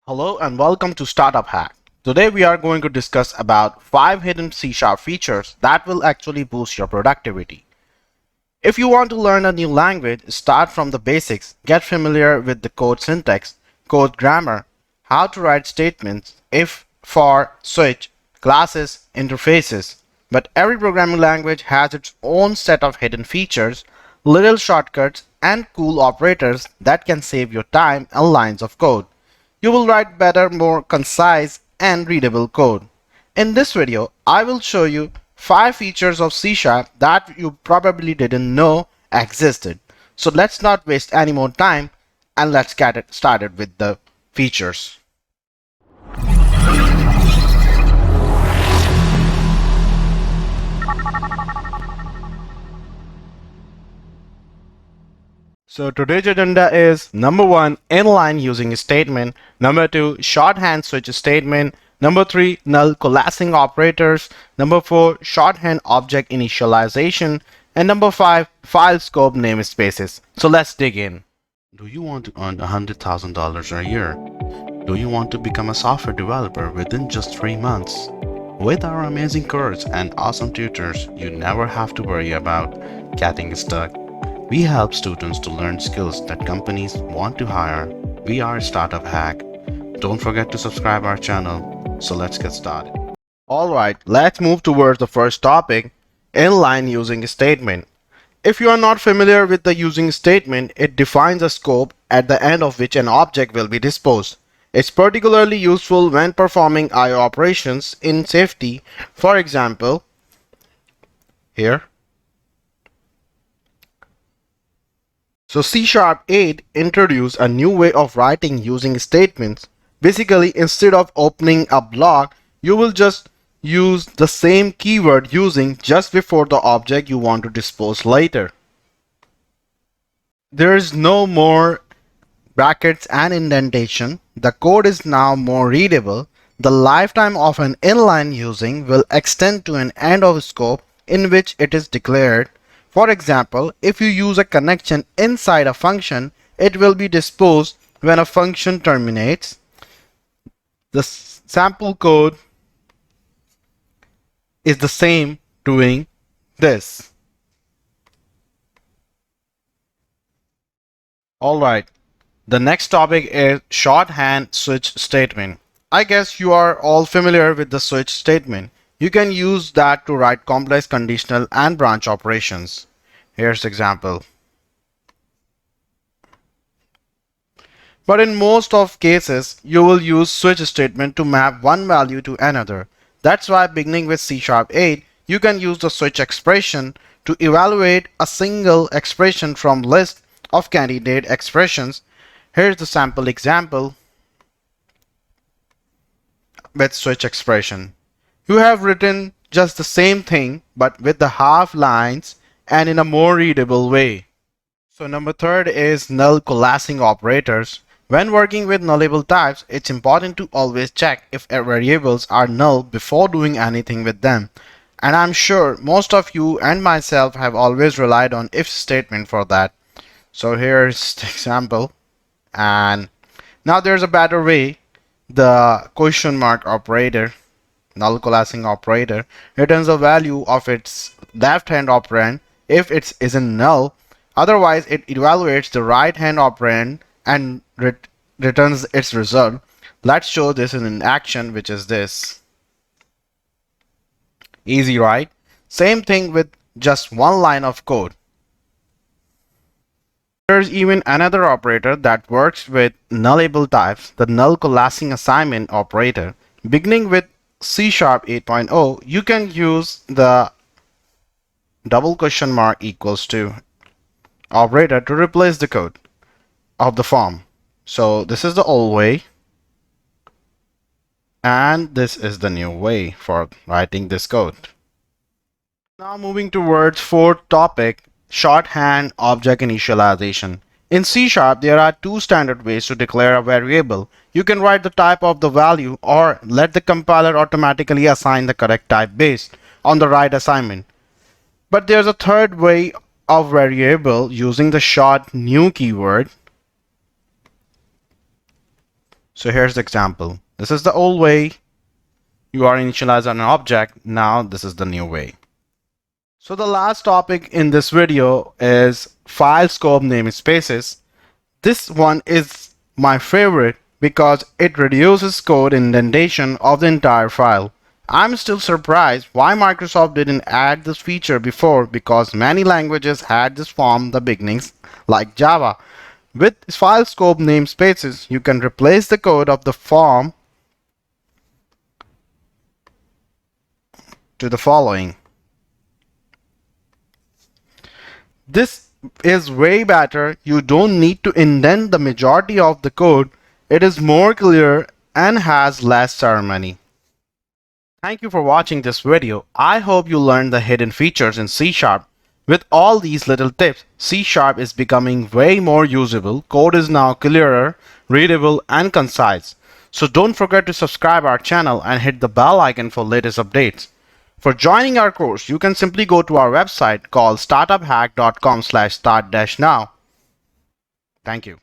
Hello and welcome to Startup Hack. Today we are going to discuss about 5 hidden C# features that will actually boost your productivity. If you want to learn a new language, start from the basics, get familiar with the code syntax, code grammar, how to write statements, if, for, switch, classes, interfaces. But every programming language has its own set of hidden features, little shortcuts, and cool operators that can save your time and lines of code. You will write better, more concise, and readable code. In this video, I will show you 5 features of C# that you probably didn't know existed. So let's not waste any more time and let's get it started with the features. So today's agenda is number 1, inline using statement, number 2, shorthand switch statement, number 3, null coalescing operators, number 4, shorthand object initialization, and number 5, file scope namespaces. So let's dig in. Do you want to earn $100,000 a year? Do you want to become a software developer within just 3 months? With our amazing course and awesome tutors, you never have to worry about getting stuck. We help students to learn skills that companies want to hire. We are Startup Hack. Don't forget to subscribe our channel. So let's get started. Alright, let's move towards the first topic, inline using statement. If you are not familiar with the using statement, it defines a scope at the end of which an object will be disposed. It's particularly useful when performing I/O operations in safety. For example, here. So C#8 introduced a new way of writing using statements. Basically, instead of opening a block, you will just use the same keyword using just before the object you want to dispose later. There is no more brackets and indentation. The code is now more readable. The lifetime of an inline using will extend to an end of scope in which it is declared. For example, if you use a connection inside a function, it will be disposed when a function terminates. The sample code is the same doing this. Alright, the next topic is shorthand switch statement. I guess you are all familiar with the switch statement. You can use that to write complex conditional and branch operations. Here's example. But in most of cases, you will use switch statement to map one value to another. That's why beginning with C#8, you can use the switch expression to evaluate a single expression from list of candidate expressions. Here's the sample example with switch expression. You have written just the same thing but with the half lines and in a more readable way. So number 3 is null coalescing operators. When working with nullable types, it's important to always check if variables are null before doing anything with them. And I'm sure most of you and myself have always relied on if statement for that. So here's the example. And now there's a better way. The question mark operator, null coalescing operator, returns a value of its left hand operand if it isn't null. Otherwise, it evaluates the right hand operand and returns its result. Let's show this in action, which is this. Easy, right? Same thing with just one line of code. There's even another operator that works with nullable types, the null coalescing assignment operator. Beginning with C# 8.0, you can use the double question mark equals to operator to replace the code of the form. So this is the old way and this is the new way for writing this code. Now moving towards fourth topic, shorthand object initialization. In C#, there are two standard ways to declare a variable. You can write the type of the value or let the compiler automatically assign the correct type based on the right assignment. But there's a third way of variable using the short new keyword. So here's the example. This is the old way you are initialized on an object. Now this is the new way. So the last topic in this video is file scope namespaces. This one is my favorite because it reduces code indentation of the entire file. I'm still surprised why Microsoft didn't add this feature before, because many languages had this from the beginnings, like Java. With file scope namespaces, you can replace the code of the form to the following. This is way better. You don't need to indent the majority of the code. It is more clear and has less ceremony. Thank you for watching this video. I hope you learned the hidden features in C#. With all these little tips, C# is becoming way more usable. Code is now clearer, readable, and concise. So don't forget to subscribe our channel and hit the bell icon for latest updates. For joining our course, you can simply go to our website called startuphack.com/start-now. Thank you.